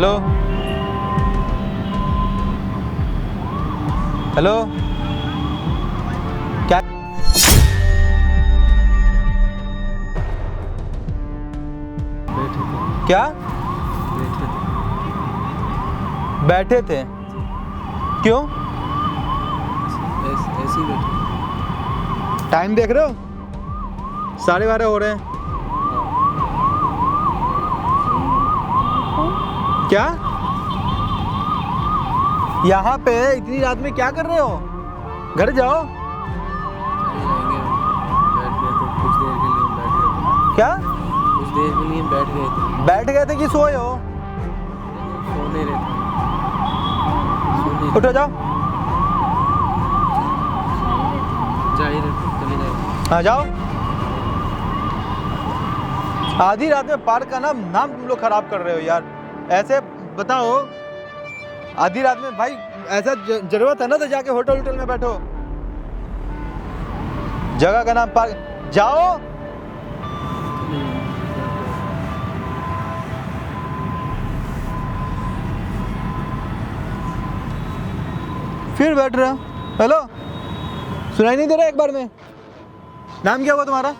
Hello hello, क्या क्या बैठे थे? क्यों? ऐसे ही बैठे। टाइम देख रहे हो? 12:30 हो रहे हैं। क्या यहाँ पे इतनी रात में क्या कर रहे हो? घर जाओ। कुछ देर के लिए बैठ गए थे। क्या कुछ देर के लिए बैठ गए थे। बैठ गए थे कि सोए हो? सो नहीं रहे थे। उठो जाओ। जा ही रहे थे, चले जाए। हाँ जाओ। आधी रात में पार्क का नाम तुम लोग खराब कर रहे हो यार। ऐसे बताओ, आधी रात में भाई ऐसा जरूरत है ना तो जाके होटल में बैठो। जगह का नाम पार्क। जाओ। फिर बैठ रहे हो। हेलो, सुनाई नहीं दे रहा? एक बार में नाम क्या हुआ तुम्हारा?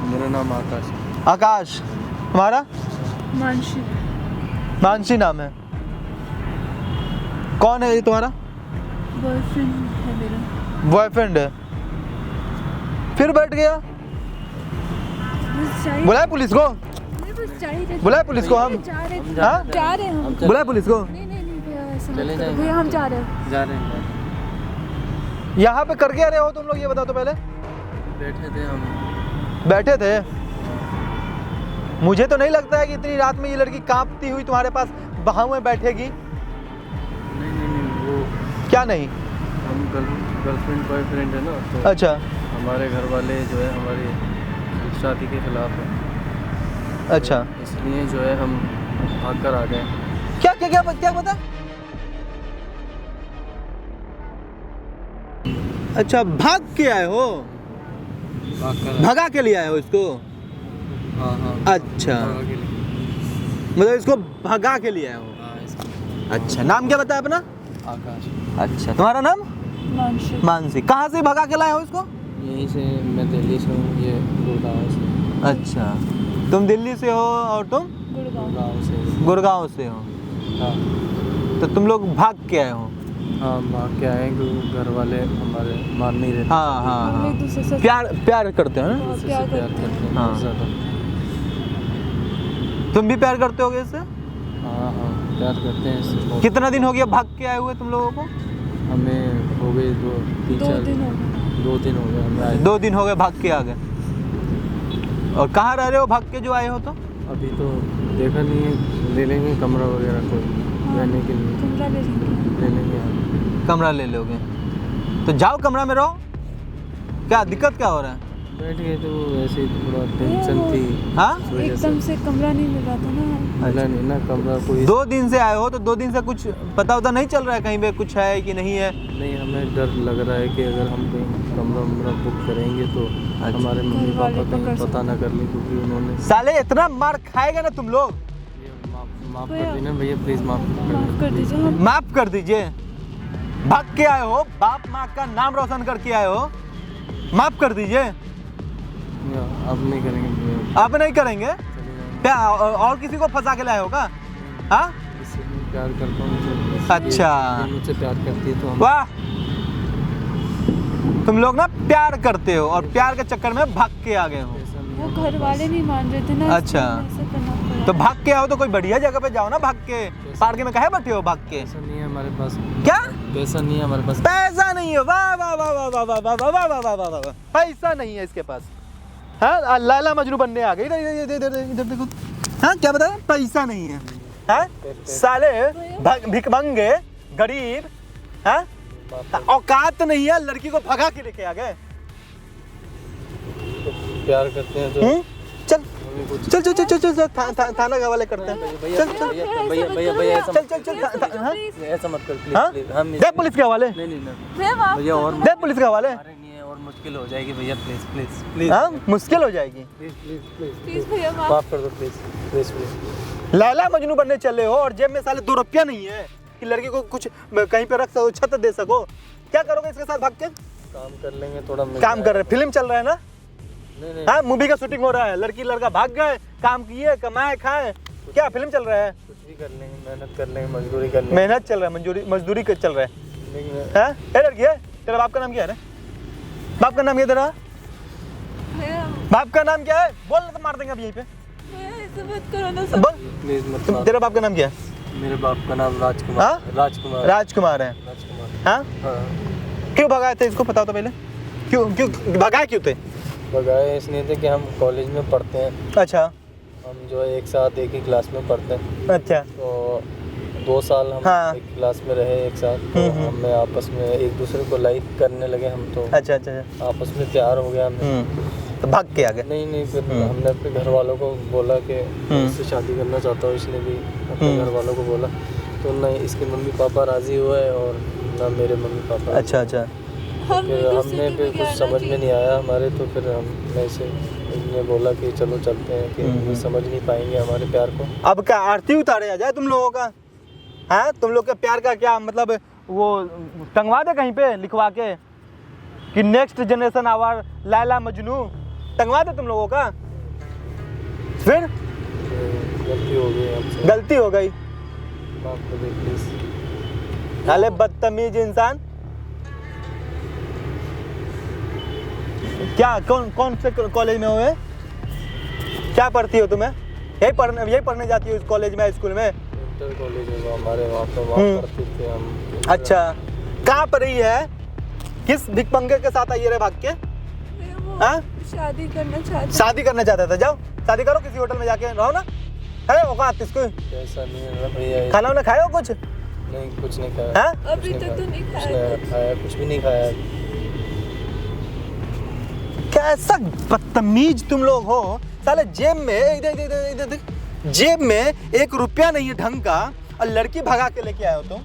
मेरा नाम आकाश है। आकाश। तुम्हारा? मानसी। मानसी नाम है। कौन है ये तुम्हारा? बॉयफ्रेंड है मेरा। बॉयफ्रेंड है। फिर बैठ गया। बस चाहिए। बुलाए पुलिस को? नहीं, बस चाहिए। बुलाए पुलिस को? हम जा रहे हैं। हाँ? जा रहे हैं हम। बुलाए पुलिस को? नहीं भैया, ऐसा मत चले करो। जाएंगे। भैया हम जा रहे हैं। जा रहे हैं। यहाँ पे कर क्या रहे हो तुम लोग, ये बताओ तो पहले। बैठे थे हम। बैठे थे? मुझे तो नहीं लगता है कि इतनी रात में ये लड़की कांपती हुई तुम्हारे पास बहाव में बैठेगी। नहीं, वो क्या नहीं? हम गर्लफ्रेंड बॉयफ्रेंड है ना, तो अच्छा हमारे घर वाले जो है हमारी शादी के खिलाफ है। अच्छा। इसलिए जो है हम भाग कर आ गए। क्या क्या क्या क्या बता? अच्छा, भाग के आए हो? भगा के लिए आए हो इसको? हाँ। अच्छा, भगा के लिए। मतलब इसको भगा के लिए आए हो? हाँ, इसको। अच्छा, नाम क्या बताया अपना? आकाश। अच्छा, तुम्हारा नाम? मानसी। मानसी। कहाँ से भगा के लाए हो इसको? यहीं से, मैं दिल्ली से हूँ, ये गुड़गांव से। अच्छा, तुम दिल्ली से हो और तुम गुड़गांव से। गुड़गांव से हो। हाँ तो तुम लोग भाग के आए हो? हाँ, भाग के आए क्योंकि घर वाले हमारे मान नहीं रहे थे। हाँ हाँ हम हाँ। एक दूसरे से प्यार करते हो ना? बहुत उससे प्यार प्यार करते हैं। करते हैं हाँ। बहुत ज़्यादा। तुम भी प्यार करते होगे इससे? हाँ, प्यार करते हैं इससे बहुत। कितना दिन हो गया भाग के आए हुए तुम लोगों को? हमें हो गए 2 3 2 4 दिन हो गए। 2 दिन हो गए हमें आए। 2 दिन हो गए भाग के आ गए। और कहाँ रह रहे हो भाग के जो आए हो? तो अभी तो देखा नहीं है, ले लेंगे कमरा वगैरह कोई रहने के लिए। कमरा ले लेंगे। ले लेंगे हम। कमरा ले लोगे तो जाओ कमरा में रहो। क्या दिक्कत क्या हो रहा है? बैठ गए थे, वो ऐसे ही थोड़ा टेंशन थी। हाँ? इस वजह से एकदम से कमरा नहीं मिल रहा था ना। मिला नहीं ना कमरा कोई। 2 दिन से आए हो तो 2 दिन से कुछ पता नहीं चल रहा है कहीं पे कुछ है कि नहीं है? नहीं, हमें डर लग रहा है कि अगर हम कहीं कमरा बुक करेंगे तो हमारे मम्मी घर वाले पापा कहीं पकड़ पता ना कर लें, क्योंकि उन्होंने साले इतना मार खाएगा ना तुम लोग। ये माफ कर देना भैया, प्लीज माफ माफ कर दीजिए। हम माफ कर दीजिए। भाग के आए हो, बाप माँ का नाम रोशन करके आए हो, माफ कर दीजिए। अब नहीं करेंगे भैया, आप नहीं करेंगे? चले जाएंगे। क्या और किसी को फंसा के लाए होगा? हाँ? इससे मैं प्यार करता हूँ मुझे। अच्छा। ये मुझसे प्यार करती है तो हम वाह, तुम लोग ना प्यार करते हो और प्यार के चक्कर में भाग के आ गए हो। ऐसा नहीं वो है। घर वाले नहीं मान रहे थे ना। अच्छा। इसलिए ऐसा करना पड़ा। तो भाग के आओ तो कोई बढ़िया जगह पे जाओ ना भाग के। पार्क में काहे बैठे हो भाग के? पैसा नहीं है हमारे पास। क्या पैसा नहीं है हमारे पास। पैसा नहीं है? वाह वाह वाह वाह वाह वाह वाह वाह वाह वाह वाह वाह। पैसा नहीं है इसके पास? हाँ, लैला मजनू बनने आ गई। इधर देखो। हाँ, क्या बता? पैसा नहीं है? हाँ, साले भिखमंगे गरीब। हाँ, औकात नहीं है, लड़की को भगा के लेके आ गए। प्यार करते हैं तो चल हमें कुछ चल चल चल चल चल थाना के हवाले करते हैं। भैया चल चल भैया ऐसा चल चल चल हाँ? ऐसा मत कर हाँ? प्लीज। हम दे पुलिस के हवाले। नहीं भैया माफ भैया और दे पुलिस के हवाले। अरे नहीं है, और मुश्किल हो जाएगी भैया, प्लीज प्लीज प्लीज हाँ, मुश्किल हो जाएगी। प्लीज प्लीज प्लीज प्लीज भैया माफ कर दो please please please. Laila Majnu बनने चले हो और जेब में साले 2 रुपया नहीं है कि लड़की को कुछ कहीं पे रख सको, छत दे सको। क्या करोगे इसके साथ भाग के? काम कर लेंगे थोड़ा, काम कर रहे, फिल्म चल रहा है ना? नहीं हाँ, मूवी का शूटिंग हो रहा है, लड़की लड़का भाग गए, काम किए, कमाए, खाए, क्या फिल्म चल रहा है? कुछ भी कर लेंगे, मेहनत कर लेंगे, मजदूरी कर लेंगे। मेहनत चल रहा है, मजदूरी चल रहा है। लेकिन हाँ, ए लड़की है, तेरा बाप का नाम क्या है? बाप का नाम क्या है तेरा? भैया बाप का नाम क्या है? बोल ना तो मार देंगे अब यहीं पे। भैया ऐसे मत करो ना सब। बोल, प्लीज मत मारो। तेरा बाप का नाम क्या है? मेरे बाप का नाम राजकुमार। हाँ? राजकुमार। राजकुमार है। राजकुमार। हाँ, हाँ। क्यों भगाए थे इसको, बताओ तो पहले। क्यों भगाए क्यों थे? भगाए इसलिए थे कि हम कॉलेज में पढ़ते हैं, अच्छा हम जो है एक साथ एक ही क्लास में पढ़ते हैं। अच्छा। तो 2 साल हम हाँ। एक क्लास में रहे एक साथ, तो हमें आपस में एक दूसरे को लाइक करने लगे हम, तो अच्छा अच्छा। आपस में प्यार हो गया हमें। तो भाग के आ गए? नहीं फिर हमने अपने घर वालों को बोला कि इससे शादी करना चाहता हूँ, इसने भी अपने घर वालों को बोला, तो ना इसके मम्मी पापा राजी हुए और ना मेरे मम्मी पापा। अच्छा अच्छा। फिर हमने फिर कुछ समझ में नहीं आया हमारे, तो फिर हमने इसने बोला कि चलो चलते हैं, कि ये समझ नहीं पाएंगे हमारे प्यार को। अब क्या आरती उतारे आ जाए तुम लोगों का? हाँ, तुम लोग के प्यार का क्या मतलब, वो टंगवा दे कहीं पे लिखवा के कि next generation our Laila Majnu, टंगवा दे तुम लोगों का? फिर गलती हो गई हमसे, गलती हो गई। माफ कर दे प्लीज। अरे बदतमीज इंसान। क्या कौन से कॉलेज में हो? क्या पढ़ती हो तुम्हें? यही पढ़ने जाती हो इस कॉलेज में, स्कूल में? इंटर कॉलेज में हमारे वहाँ पे वहाँ पढ़ते थे हम। अच्छा, कहाँ पर रही है? किस भिखमंगे के साथ आई है रे भाग के? भैया वो हाँ? शादी करना चाहते। शादी करना चाहता था, जाओ शादी करो, किसी होटल में जाके रहो ना। है औकात इसको? ऐसा नहीं है ना भैया। खाना वाना खाए हो कुछ? नहीं, कुछ नहीं खाया। हाँ? अभी तक तो नहीं खाया। खाया, कुछ भी नहीं खाया। कैसा बदतमीज तुम लोग हो साले। जेब में इधर जेब में 1 रुपया नहीं है ढंग का, और लड़की भगा के लेके आए हो तुम।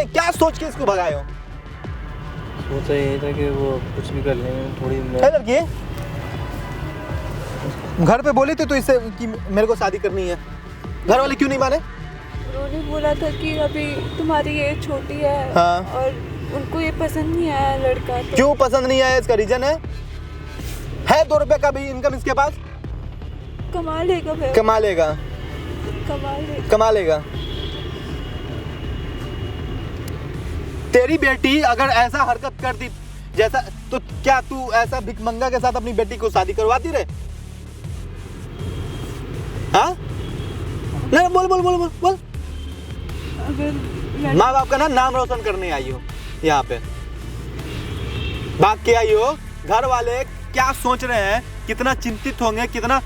क्या सोच के इसको भगाए हो? सोचा यही था कि वो कुछ भी कर लेंगे, थोड़ी है लड़की घर पे बोली थी तो इससे कि मेरे को शादी करनी है, घर वाले क्यों नहीं माने? उन्होंने बोला था कि अभी तुम्हारी एज छोटी है। हाँ। और उनको ये पसंद नहीं आया लड़का। तो क्यों पसंद नहीं आया? इसका रीजन है 2 रुपए का भी इनकम इसके पास? कमा लेगा भैया, कमा लेगा, कमा लेगा। तेरी बेटी अगर ऐसा हरकत करती जैसा, तो क्या तू ऐसा भिखमंगा के साथ अपनी बेटी को शादी करवाती रहे? हाँ? नहीं, बोल बोल बोल बोल बोल। अगर माँ बाप का ना नाम रोशन करने आई हो यहाँ पे, भाग के आई हो। घर वाले क्या सोच रहे हैं, कितना चिंतित होंगे, कितना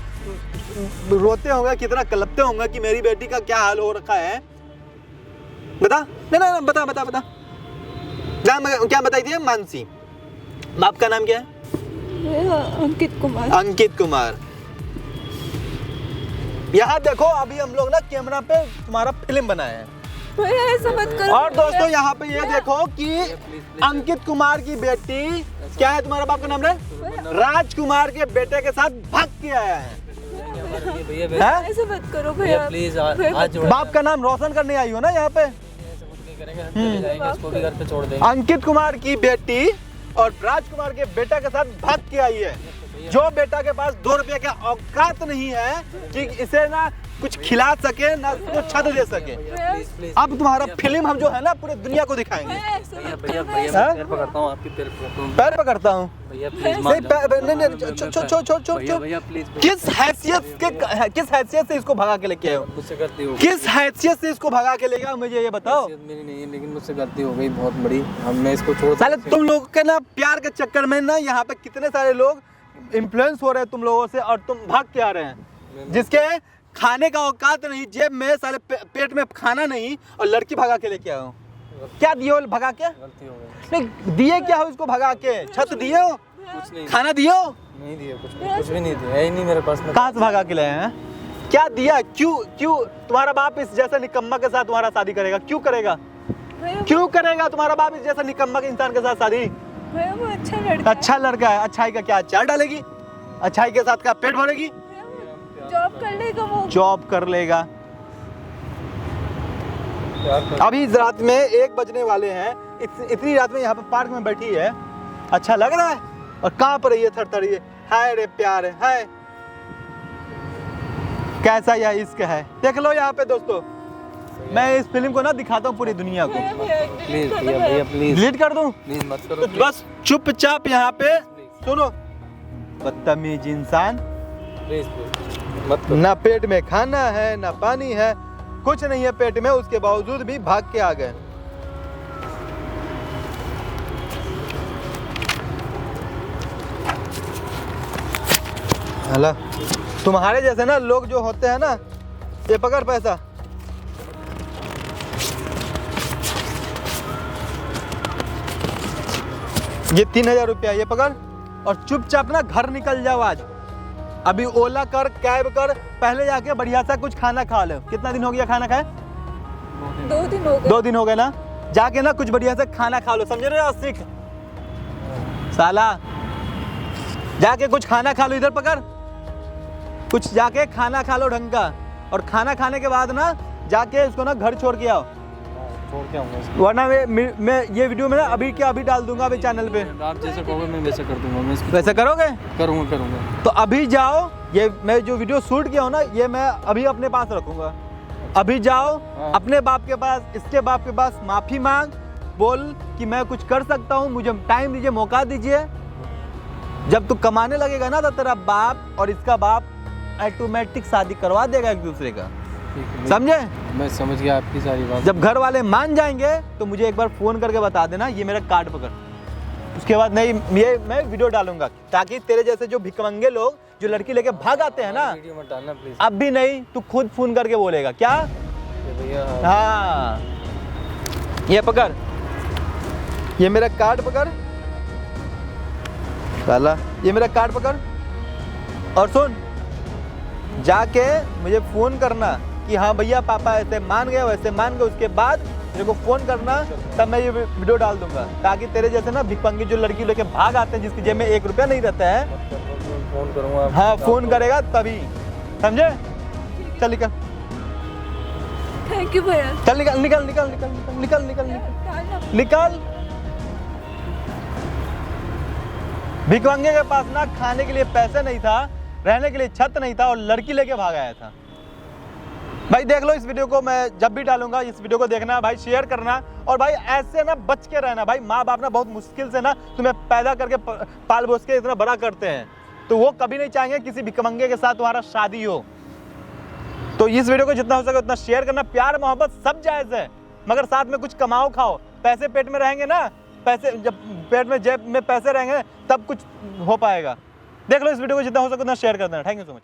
रोते होंगे, कितना कलपते होंगे कि मेरी बेटी का क्या हाल हो रखा है। बता, नहीं बता बता बता। नाम क्या बताई थी? मानसी। बाप का नाम क्या है? भैया अंकित कुमार। अंकित कुमार। यहाँ देखो, अभी हम लोग ना कैमरा पे तुम्हारा फिल्म बनाए हैं। भैया ऐसा मत करो। और दोस्तों यहाँ पे ये देखो कि अंकित कुमार की बेटी, क्या है तुम्हारा बाप का नाम? राजकुमार के बेटे के साथ भाग के आया है। भैया ऐसा मत करो भैया, प्लीज। बाप का नाम रोशन करने आई हो ना यहाँ पे। इसको भी घर पे छोड़ देंगे। अंकित कुमार की बेटी और राजकुमार के बेटा के साथ भाग के आई है, जो बेटा के पास 2 रुपए का औकात नहीं है कि इसे ना कुछ खिला सके, ना उसको छत दे सके। अब तुम्हारा फिल्म हम जो है ना पूरे दुनिया को दिखाएंगे। भैया पैर पकड़ता हूँ, आपकी पैर पकड़ता हूँ। भैया प्लीज छोड़। भैया प्लीज। किस हैसियत से इसको भगा के लेके आए हो? मुझसे गलती हो गई। किस हैसियत से इसको भगा के ले गया, मुझे ये बताओ। मेरी नहीं है, लेकिन मुझसे गलती हो गई बहुत बड़ी। हमने इसको छोड़ साले तुम लोग के ना प्यार के चक्कर में ना यहाँ पे कितने सारे लोग इन्फ्लुएंस हो रहे हैं तुम लोगों से, और तुम भाग के आ रहे हैं। जिसके खाने का औकात नहीं, जेब में साले पेट में खाना नहीं, और लड़की भगा के लेके आओ। क्या दिए हो भगा के? गलती हो गई। नहीं दिए क्या हो इसको भगा के? छत दिए हो? कुछ नहीं, खाना दिए हो? नहीं दिया, कुछ भी नहीं दिया, है ही नहीं मेरे पास में। कहाँ से भगा के लाए हैं? क्या दिया? क्यों तुम्हारा बाप इस जैसे निकम्मा के साथ तुम्हारा शादी करेगा? क्यों करेगा? क्यों करेगा तुम्हारा बाप इस जैसा निकम्मा के इंसान के साथ शादी? भैया वो अच्छा लड़का है। अच्छा लड़का है। अच्छाई का क्या अचार डालेगी? अच्छाई के साथ क्या पेट भरेगी? जॉब कर लेगा वो। जॉब कर लेगा। अभी इस रात में 1 बजने वाले हैं, इतनी रात में यहाँ पे पार्क में बैठी है, अच्छा लग रहा है और कांप रही है, थरथर रही है। हाय रे प्यार है, कैसा यह इश्क है। देख लो यहाँ पे दोस्तों, मैं इस फिल्म को ना दिखाता हूँ पूरी दुनिया को। प्लीज भैया प्लीज डिलीट कर दूँ? प्लीज मत करो। तो बस चुपचाप यहाँ पे सुनो, बदतमीज इंसान। प्लीज मत करो। ना पेट में खाना है ना पानी है, कुछ नहीं है पेट में, उसके बावजूद भी भाग के आ गए। हला तुम्हारे जैसे ना लोग जो होते हैं ना, ये पकड़ पैसा। ये 3000 रुपया, ये पकड़ और चुपचाप ना घर निकल जाओ आज। अभी ओला कर, कैब कर, पहले जाके बढ़िया सा कुछ खाना खा लो। कितना दिन हो गया खाना खाए? 2 दिन हो गए। 2 दिन हो गए ना। जाके ना कुछ बढ़िया सा खाना खा लो, समझे ना सिख साला। जाके कुछ खाना खा लो, इधर पकड़, कुछ जाके खाना खा लो ढंग का। और खाना खाने के बाद ना जाके इसको ना घर छोड़ के आओ, छोड़ के आऊंगा इसको। वरना मैं ये वीडियो में ना अभी के अभी डाल दूंगा अभी चैनल पे। आप जैसे कहोगे मैं वैसे कर दूंगा। मैं इसको वैसे करोगे? करूंगा। तो अभी जाओ, ये मैं जो वीडियो शूट किया हूँ ना, ये मैं अभी अपने पास रखूंगा। अभी जाओ अपने बाप के पास, इसके बाप के पास, माफी मांग, बोल कि मैं कुछ कर सकता हूँ, मुझे टाइम दीजिए, मौका दीजिए। जब तू कमाने लगेगा ना तो तेरा बाप और इसका बाप ऑटोमेटिक शादी करवा देगा एक दूसरे का, समझे? मैं समझ गया आपकी सारी बात। जब घर वाले मान जाएंगे तो मुझे एक बार फोन करके बता देना, ये मेरा कार्ड पकड़। उसके बाद नहीं, ये मैं वीडियो डालूंगा ताकि तेरे जैसे जो भिकमंगे लोग जो लड़की लेके भाग आते हैं ना, वीडियो मत डालना प्लीज। अब भी नहीं, तू खुद फोन करके बोलेगा क्या? भैया हाँ, ये पकड़, ये मेरा कार्ड पकड़ साला, ये मेरा कार्ड पकड़। और सुन, जाके मुझे फोन करना कि हाँ भैया पापा ऐसे मान गए, वैसे मान गए। उसके बाद मेरे को फोन करना, तब मैं ये वीडियो डाल दूंगा ताकि तेरे जैसे ना भिकमंगे जो लड़की लेके भाग आते हैं, जिसकी जेब में 1 रुपया नहीं रहता है, फोन करूंगा। हाँ फोन करेगा तभी, समझे? चल निकल, थैंक यू भैया। चल निकल निकल निकल निकल निकल निकल निकल निकल। भिकमंगे के पास ना खाने के लिए पैसे नहीं था, रहने के लिए छत नहीं था, और लड़की लेके भाग आया था। भाई देख लो इस वीडियो को, मैं जब भी डालूंगा इस वीडियो को देखना भाई, शेयर करना। और भाई ऐसे ना बच के रहना भाई। माँ बाप ना बहुत मुश्किल से ना तुम्हें पैदा करके पाल पोस के इतना बड़ा करते हैं, तो वो कभी नहीं चाहेंगे किसी भिकमंगे के साथ तुम्हारा शादी हो। तो इस वीडियो को जितना हो सके उतना शेयर करना। प्यार मोहब्बत सब जायज़ है, मगर साथ में कुछ कमाओ खाओ। पैसे पेट में रहेंगे ना, पैसे जब पेट में जेब में पैसे रहेंगे तब कुछ हो पाएगा। देख लो इस वीडियो को जितना हो सके उतना शेयर कर देना। Thank you so much.